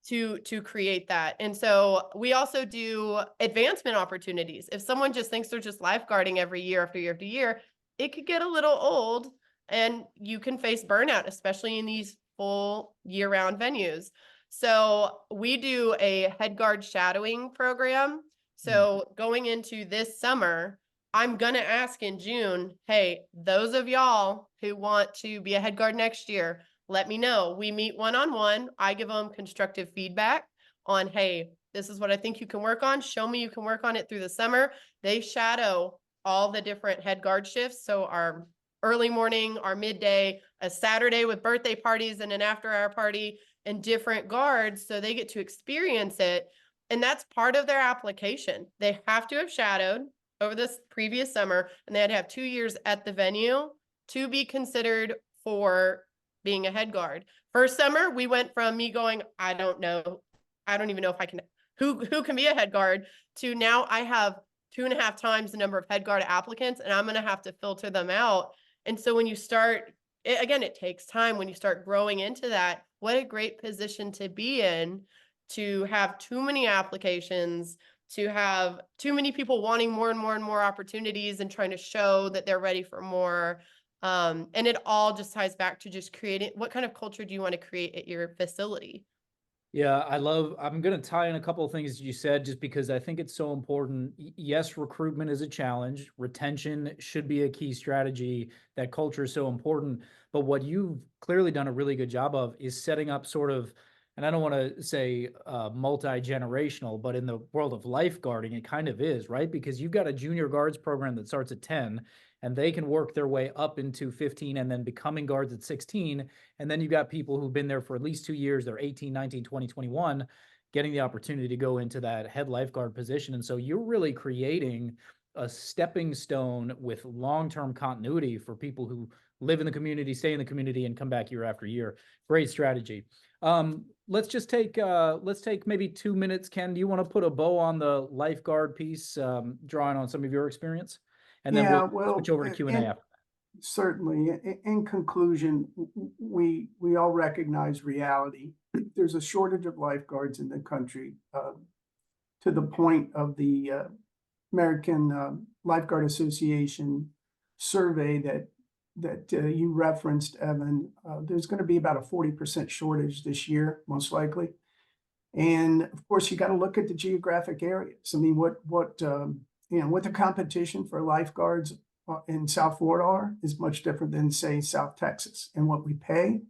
To create that. And so we also do advancement opportunities. If someone just thinks they're just lifeguarding every year after year after year, it could get a little old and you can face burnout, especially in these full year-round venues. So we do a head guard shadowing program. So going into this summer, I'm going to ask in June, hey, those of y'all who want to be a head guard next year, let me know. We meet one-on-one. I give them constructive feedback on, hey, this is what I think you can work on. Show me you can work on it through the summer. They shadow all the different head guard shifts. So our early morning, our midday, a Saturday with birthday parties and an after-hour party and different guards. So they get to experience it. And that's part of their application. They have to have shadowed over this previous summer, and they had to have 2 years at the venue to be considered for being a head guard. First summer, we went from me going, I don't know, I don't even know if I can, who can be a head guard, to now I have 2.5 times the number of head guard applicants, and I'm going to have to filter them out. And so when you start, again, it takes time. When you start growing into that, what a great position to be in, to have too many applications, to have too many people wanting more and more and more opportunities and trying to show that they're ready for more. And it all just ties back to just creating, what kind of culture do you want to create at your facility? Yeah, I'm going to tie in a couple of things you said, just because I think it's so important. Yes, recruitment is a challenge. Retention should be a key strategy. That culture is so important. But what you've clearly done a really good job of is setting up sort of, and I don't want to say multi-generational, but in the world of lifeguarding, it kind of is, right? Because you've got a junior guards program that starts at 10, and they can work their way up into 15 and then becoming guards at 16. And then you've got people who've been there for at least 2 years. They're 18, 19, 20, 21, getting the opportunity to go into that head lifeguard position. And so you're really creating a stepping stone with long-term continuity for people who live in the community, stay in the community, and come back year after year. Great strategy. Let's take maybe 2 minutes. Ken, do you want to put a bow on the lifeguard piece, drawing on some of your experience? And then we'll switch over to Q&A after. Certainly. In conclusion, we all recognize reality. There's a shortage of lifeguards in the country, to the point of the American Lifeguard Association survey that you referenced, Evan. There's going to be about a 40% shortage this year, most likely. And of course, you got to look at the geographic areas. I mean, what the competition for lifeguards in South Florida is much different than, say, South Texas. And what we pay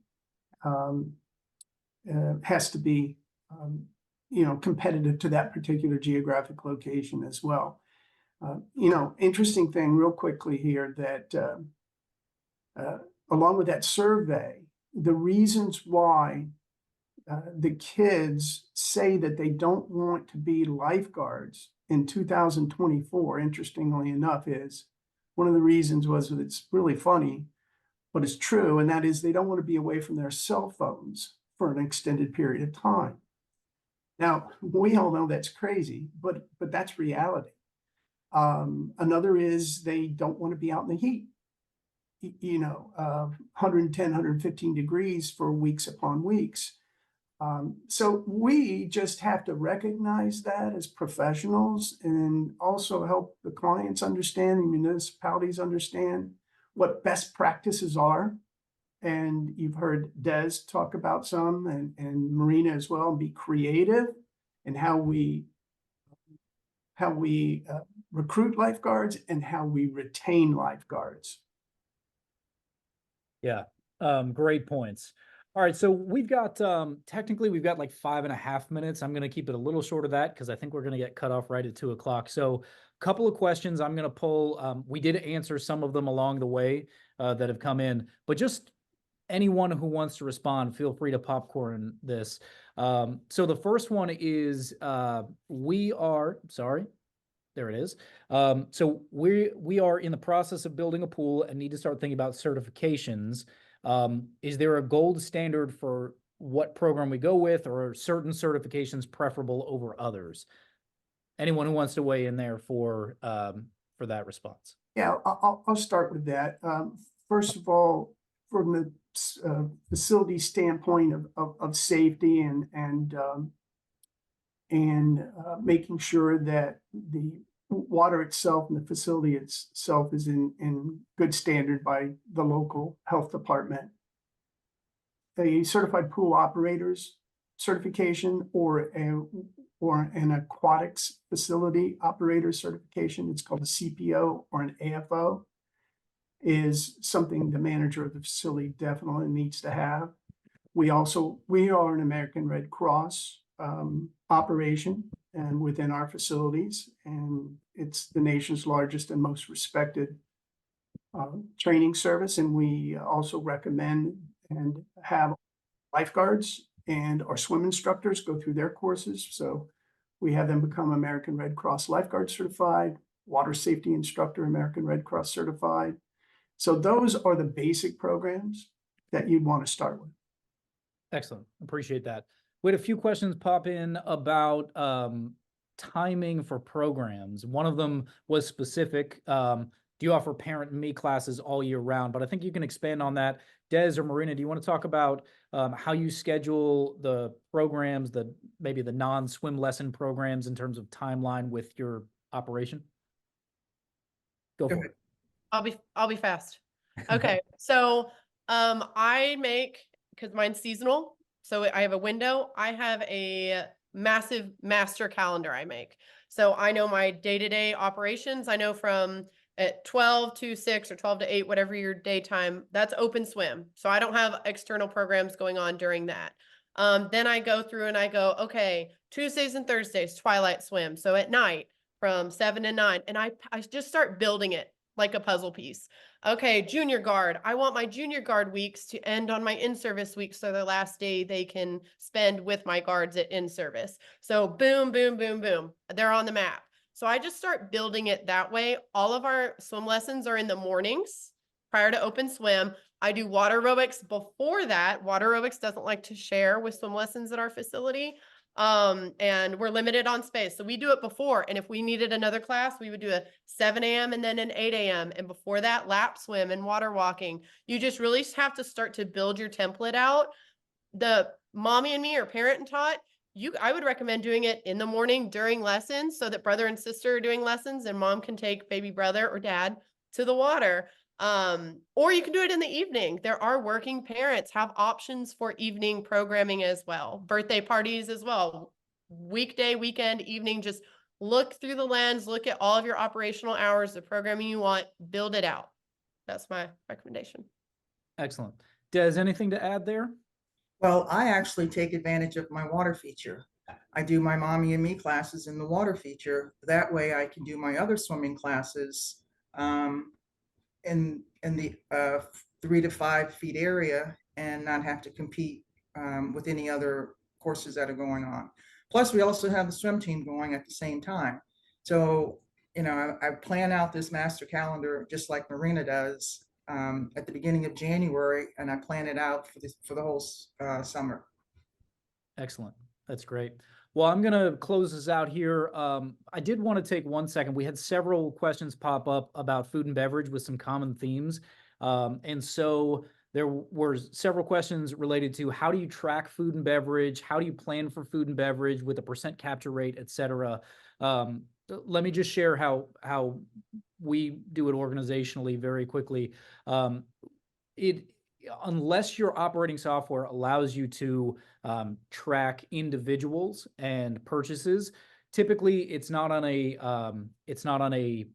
has to be, competitive to that particular geographic location as well. Interesting thing real quickly here that along with that survey, the reasons why the kids say that they don't want to be lifeguards in 2024, interestingly enough, is one of the reasons was that it's really funny, but it's true, and that is they don't want to be away from their cell phones for an extended period of time. Now, we all know that's crazy, but that's reality. Another is they don't want to be out in the heat, 110, 115 degrees for weeks upon weeks. So we just have to recognize that as professionals and also help the clients understand, the municipalities understand what best practices are. And you've heard Des talk about some and Marina as well, and be creative in how we recruit lifeguards and how we retain lifeguards. Yeah, great points. All right, so we've got technically we've got like 5.5 minutes. I'm gonna keep it a little short of that because I think we're gonna get cut off right at 2 o'clock. So a couple of questions I'm gonna pull. We did answer some of them along the way that have come in, but just anyone who wants to respond, feel free to popcorn this. So the first one is there it is. So we are in the process of building a pool and need to start thinking about certifications. Is there a gold standard for what program we go with, or are certain certifications preferable over others? Anyone who wants to weigh in there for that response? Yeah, I'll start with that. First of all, from the facility standpoint of safety and making sure that the water itself and the facility itself is in good standard by the local health department. A certified pool operators certification or an aquatics facility operator certification, it's called a CPO or an AFO, is something the manager of the facility definitely needs to have. We are an American Red Cross operation and within our facilities, and it's the nation's largest and most respected training service. And we also recommend and have lifeguards and our swim instructors go through their courses. So we have them become American Red Cross lifeguard certified, water safety instructor, American Red Cross certified. So those are the basic programs that you'd want to start with. Excellent. Appreciate that. We had a few questions pop in about timing for programs. One of them was specific. Do you offer parent and me classes all year round? But I think you can expand on that. Des or Marina, do you want to talk about how you schedule the programs, maybe the non-swim lesson programs in terms of timeline with your operation? Go for it. I'll be fast. Okay. So I make, because mine's seasonal, so I have a window. I have a massive master calendar I make. So I know my day-to-day operations. I know from at 12 to 6 or 12 to 8, whatever your daytime, that's open swim. So I don't have external programs going on during that. Then I go through and I go, okay, Tuesdays and Thursdays, twilight swim. So at night from 7 to 9, and I just start building it like a puzzle piece. Okay, junior guard. I want my junior guard weeks to end on my in-service weeks, so the last day they can spend with my guards at in-service. So boom, boom, boom, boom. They're on the map. So I just start building it that way. All of our swim lessons are in the mornings prior to open swim. I do water aerobics before that. Water aerobics doesn't like to share with swim lessons at our facility. And we're limited on space. So we do it before. And if we needed another class, we would do a 7 a.m. and then an 8 a.m. And before that, lap swim and water walking. You just really have to start to build your template out. The mommy and me or parent and taught, I would recommend doing it in the morning during lessons so that brother and sister are doing lessons and mom can take baby brother or dad to the water. Or you can do it in the evening. There are working parents have options for evening programming as well. Birthday parties as well. Weekday, weekend, evening, just look through the lens, look at all of your operational hours, the programming you want, build it out. That's my recommendation. Excellent. Des, anything to add there? Well, I actually take advantage of my water feature. I do my mommy and me classes in the water feature. That way I can do my other swimming classes in the 3 to 5 feet area and not have to compete with any other courses that are going on. Plus, we also have the swim team going at the same time. So, I plan out this master calendar just like Marina does at the beginning of January, and I plan it out for the whole summer. Excellent. That's great. Well, I'm going to close this out here. I did want to take 1 second. We had several questions pop up about food and beverage with some common themes. And so there were several questions related to how do you track food and beverage? How do you plan for food and beverage with a percent capture rate, et cetera? Let me just share how we do it organizationally very quickly. Unless your operating software allows you to track individuals and purchases, typically it's not on a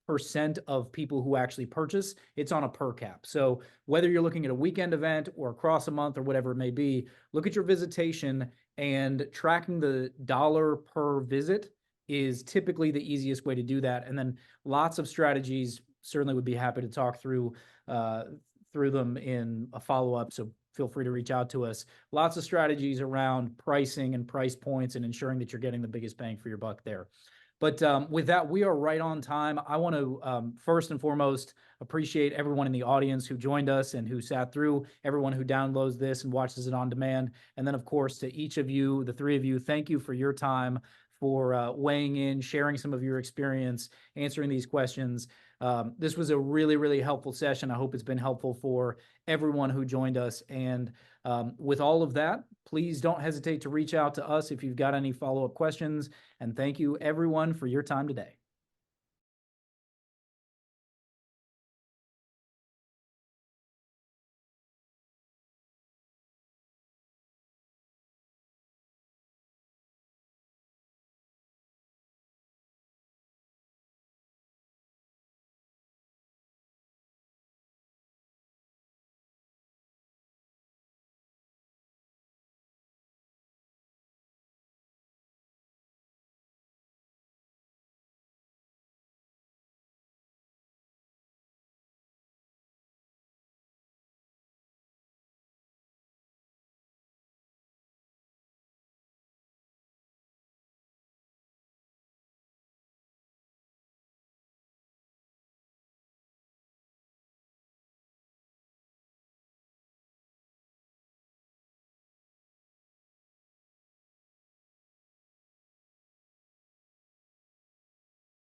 percent of people who actually purchase, it's on a per cap. So whether you're looking at a weekend event or across a month or whatever it may be, look at your visitation, and tracking the dollar per visit is typically the easiest way to do that. And then lots of strategies, certainly would be happy to talk through them in a follow-up. So feel free to reach out to us. Lots of strategies around pricing and price points and ensuring that you're getting the biggest bang for your buck there. But with that, we are right on time. I want to first and foremost appreciate everyone in the audience who joined us and who sat through, everyone who downloads this and watches it on demand. And then, of course, to each of you, the three of you, thank you for your time, for weighing in, sharing some of your experience, answering these questions. This was a really, really helpful session. I hope it's been helpful for everyone who joined us. And with all of that, please don't hesitate to reach out to us if you've got any follow-up questions. And thank you, everyone, for your time today.